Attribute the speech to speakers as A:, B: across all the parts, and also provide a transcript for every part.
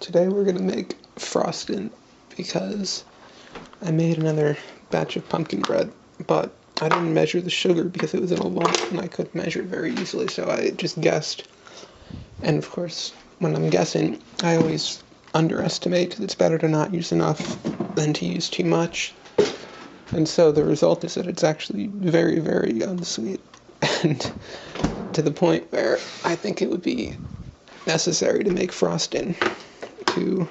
A: Today we're gonna make frosting because I made another batch of pumpkin bread, but I didn't measure the sugar because it was in a lump and I couldn't measure it very easily, so I just guessed. And of course, when I'm guessing, I always underestimate. It's better to not use enough than to use too much. And so the result is that it's actually very, very unsweet. And to the point where I think it would be necessary to make frosting to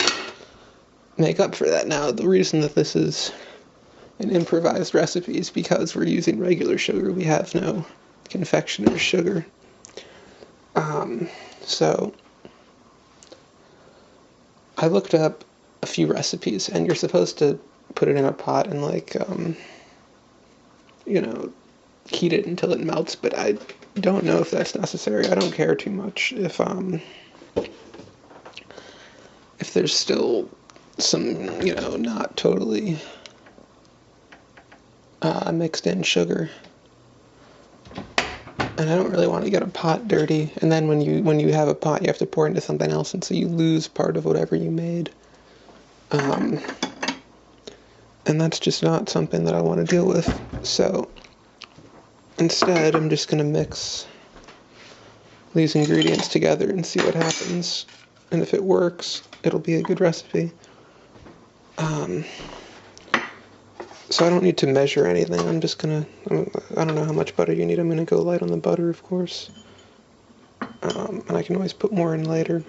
A: make up for that. Now, the reason that this is an improvised recipe is because we're using regular sugar. We have no confectioner's sugar. So I looked up a few recipes, and you're supposed to put it in a pot and heat it until it melts, but I don't know if that's necessary. I don't care too much if there's still some, not totally mixed in sugar. And I don't really want to get a pot dirty, and then when you have a pot, you have to pour into something else, and so you lose part of whatever you made. And that's just not something that I want to deal with. So instead, I'm just going to mix these ingredients together and see what happens. And if it works, it'll be a good recipe. So I don't need to measure anything. I don't know how much butter you need. I'm gonna go light on the butter, of course. And I can always put more in later.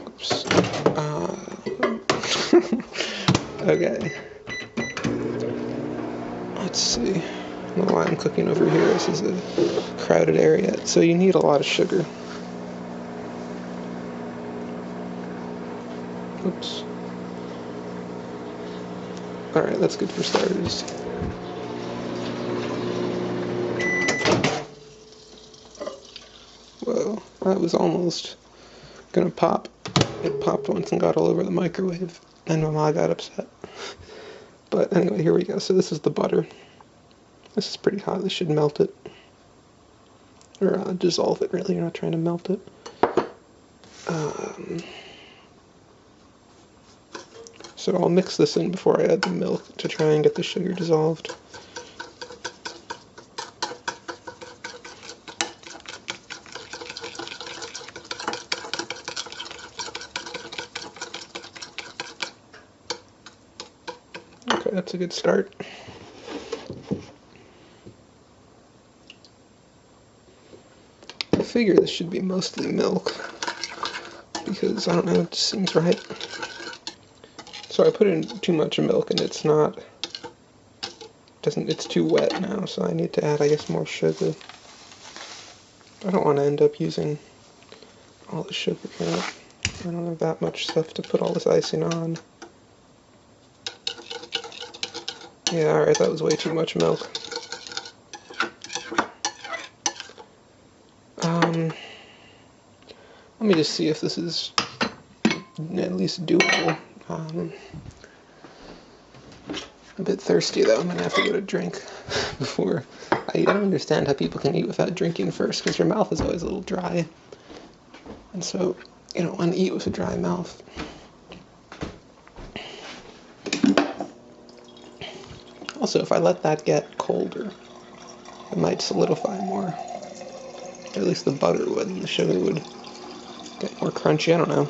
A: Oops. Okay. Let's see. I don't know why I'm cooking over here. This is a crowded area. So you need a lot of sugar. Oops. Alright, that's good for starters. Whoa, that was almost gonna pop. It popped once and got all over the microwave, and my mom got upset. But anyway, here we go. So this is the butter. This is pretty hot. This should melt it. Or dissolve it, really. You're not trying to melt it. So I'll mix this in before I add the milk to try and get the sugar dissolved. Okay, that's a good start. I figure this should be mostly milk, because, I don't know, it just seems right. So I put in too much milk and it's too wet now, so I need to add, I guess, more sugar. I don't want to end up using all the sugar here. I don't have that much stuff to put all this icing on. Yeah, alright, that was way too much milk. Let me just see if this is at least doable. A bit thirsty though, I'm gonna have to get a drink before. I don't understand how people can eat without drinking first, because your mouth is always a little dry. And so, you don't want to eat with a dry mouth. Also, if I let that get colder, it might solidify more. Or at least the butter would, and the sugar would get more crunchy, I don't know.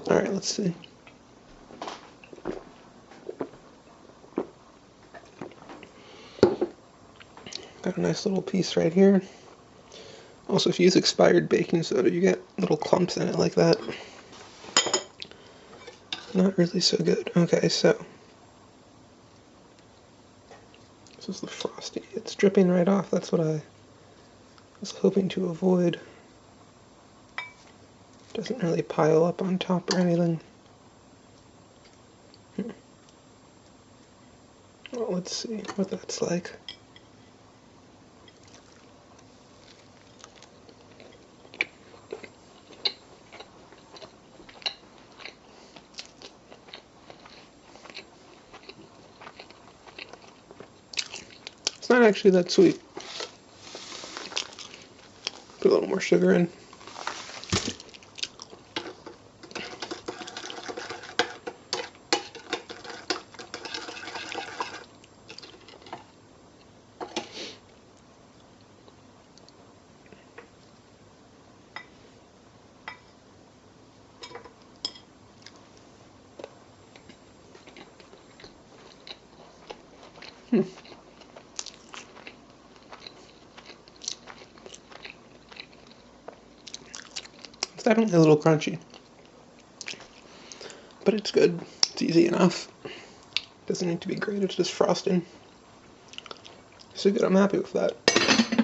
A: Alright, let's see. Got a nice little piece right here. Also, if you use expired baking soda, you get little clumps in it like that. Not really so good. Okay, so this is the frosty. It's dripping right off. That's what I was hoping to avoid. Doesn't really pile up on top or anything. Well, let's see what that's like. It's not actually that sweet. Put a little more sugar in. It's definitely a little crunchy, but it's good. It's easy enough. Doesn't need to be great, it's just frosting. So good, I'm happy with that.